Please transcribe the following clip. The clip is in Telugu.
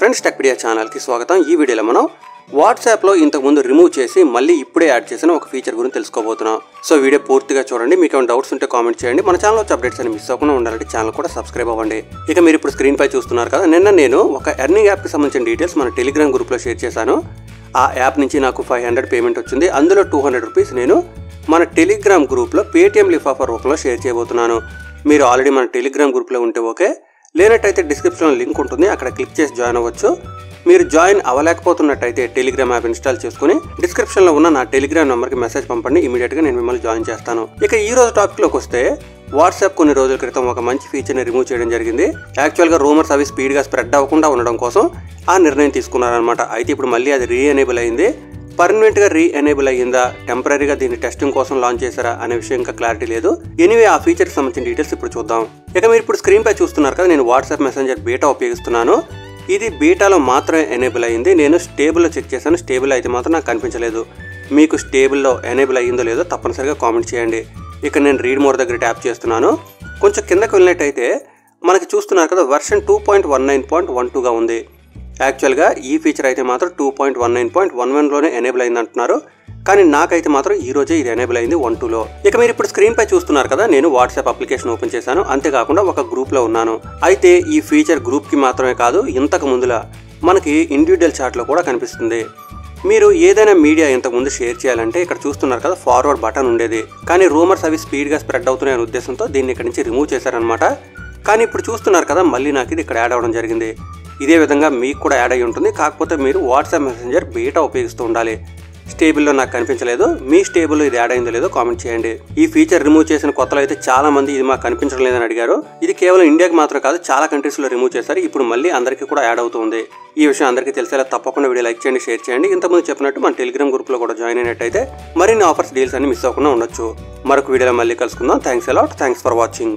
ఫ్రెండ్స్ టెక్పీడియా ఛానల్కి స్వాగతం। ఈ వీడియోలో మనం వాట్సాప్లో ఇంతకుముందు రిమూవ్ చేసి మళ్ళీ ఇప్పుడే యాడ్ చేసిన ఒక ఫీచర్ గురించి తెలుసుకోబోతున్నాం। సో వీడియో పూర్తిగా చూడండి। మీకు ఏమైనా డౌట్స్ ఉంటే కామెంట్ చేయండి। మన ఛానల్లో వచ్చే అప్డేట్స్ అని మిస్ అవ్వకుండా ఉండాలంటే ఛానల్ కూడా సబ్స్క్రైబ్ అవ్వండి। ఇక మీరు ఇప్పుడు స్క్రీన్ పై చూస్తున్నారు కదా, నిన్న నేను ఒక ఎర్నింగ్ యాప్కి సంబంధించిన డీటెయిల్స్ మన టెలిగ్రామ్ గ్రూప్లో షేర్ చేశాను। ఆ యాప్ నుంచి నాకు 500 పేమెంట్ వచ్చింది। అందులో 200 రూపీస్ నేను మన టెలిగ్రామ్ గ్రూప్లో పేటిఎం లిఫాఫా రూపంలో షేర్ చేయబోతున్నాను। మీరు ఆల్రెడీ మన టెలిగ్రామ్ గ్రూప్లో ఉంటే ఓకే, లేనట్టయితే డిస్క్రిప్షన్లో లింక్ ఉంటుంది, అక్కడ క్లిక్ చేసి జాయిన్ అవ్వచ్చు। మీరు జాయిన్ అవ్వలేకపోతున్నట్టయితే టెలిగ్రామ్ యాప్ ఇన్స్టాల్ చేసుకుని డిస్క్రిప్షన్లో ఉన్న నా టెలిగ్రామ్ నెంబర్కి మెసేజ్ పంపండి, ఇమీడియట్గా నేను మిమ్మల్ని జాయిన్ చేస్తాను। ఇక ఈ రోజు టాపిక్లోకి వస్తే, వాట్సాప్ కొన్ని రోజుల క్రితం ఒక మంచి ఫీచర్ని రిమూవ్ చేయడం జరిగింది। యాక్చువల్గా రూమర్స్ అవి స్పీడ్గా స్ప్రెడ్ అవ్వకుండా ఉండడం కోసం ఆ నిర్ణయం తీసుకున్నారనమాట। అయితే ఇప్పుడు మళ్ళీ అది రీఎనేబుల్ అయింది। పర్మనెంట్గా రీఎనేబుల్ అయ్యిందా, టెంపరీగా దీన్ని టెస్టింగ్ కోసం లాంచ్ చేశారా అనే విషయం ఇంకా క్లారిటీ లేదు। ఎనీవే ఆ ఫీచర్కి సంబంధించిన డీటెయిల్స్ ఇప్పుడు చూద్దాం। ఇక మీరు ఇప్పుడు స్క్రీన్ పై చూస్తున్నారు కదా, నేను వాట్సాప్ మెసెంజర్ బీటా ఉపయోగిస్తున్నాను। ఇది బీటాలో మాత్రమే ఎనేబుల్ అయ్యింది। నేను స్టేబుల్లో చెక్ చేశాను, స్టేబుల్ అయితే మాత్రం నాకు కనిపించలేదు। మీకు స్టేబుల్లో ఎనేబుల్ అయ్యిందో లేదో తప్పనిసరిగా కామెంట్ చేయండి। ఇక నేను రీడ్ మోర్ దగ్గర ట్యాప్ చేస్తున్నాను। కొంచెం కిందకి వెళ్ళినట్టయితే మనకి చూస్తున్నారు కదా, వెర్షన్ 2.19.12గా ఉంది। యాక్చువల్గా ఈ ఫీచర్ అయితే మాత్రం 2.19.11లోనే ఎనేబుల్ అయింది అంటున్నారు, కానీ నాకైతే మాత్రం ఈ రోజే ఇది ఎనేబుల్ అయింది 1.2లో। ఇక మీరు ఇప్పుడు స్క్రీన్ పై చూస్తున్నారు కదా, నేను వాట్సాప్ అప్లికేషన్ ఓపెన్ చేశాను, అంతేకాకుండా ఒక గ్రూప్లో ఉన్నాను। అయితే ఈ ఫీచర్ గ్రూప్కి మాత్రమే కాదు, ఇంతకు ముందులా మనకి ఇండివిజువల్ చాట్లో కూడా కనిపిస్తుంది। మీరు ఏదైనా మీడియా ఇంతకుముందు షేర్ చేయాలంటే ఇక్కడ చూస్తున్నారు కదా, ఫార్వర్డ్ బటన్ ఉండేది, కానీ రూమర్స్ అవి స్పీడ్గా స్ప్రెడ్ అవుతున్నాయనే ఉద్దేశంతో దీన్ని ఇక్కడ నుంచి రిమూవ్ చేశారనమాట। కానీ ఇప్పుడు చూస్తున్నారు కదా, మళ్ళీ నాకు ఇది ఇక్కడ యాడ్ అవ్వడం జరిగింది। ఇదే విధంగా మీకు కూడా యాడ్ అయ్యి ఉంటుంది, కాకపోతే మీరు వాట్సాప్ మెసెంజర్ బీటా ఉపయోగిస్తూ ఉండాలి। స్టేబుల్లో నాకు కనిపించలేదు, మీ స్టేబుల్లో ఇది యాడ్ అయిందో లేదో కామెంట్ చేయండి। ఈ ఫీచర్ రిమూవ్ చేసిన కొత్తలో అయితే చాలా మంది ఇది మాకు కనిపించడం లేదని అడిగారు। ఇది కేవలం ఇండియాకి మాత్రం కాదు, చాలా కంట్రీస్లో రిమూవ్ చేశారు, ఇప్పుడు మళ్ళీ అందరికీ కూడా యాడ్ అవుతుంది। ఈ విషయం అందరికీ తెలిసేలా తప్పకుండా వీడియో లైక్ చేయండి, షేర్ చేయండి। ఇంతకుముందు చెప్పినట్టు మన టెలిగ్రామ్ గ్రూప్లో కూడా జాయిన్ అయినట్టయితే మరిన్ని ఆఫర్స్, డీల్స్ అన్ని మిస్ అవ్వకుండా ఉండొచ్చు। మరొక వీడియోలో మళ్ళీ కలుసుకుందాం। Thanks a lot, thanks for watching.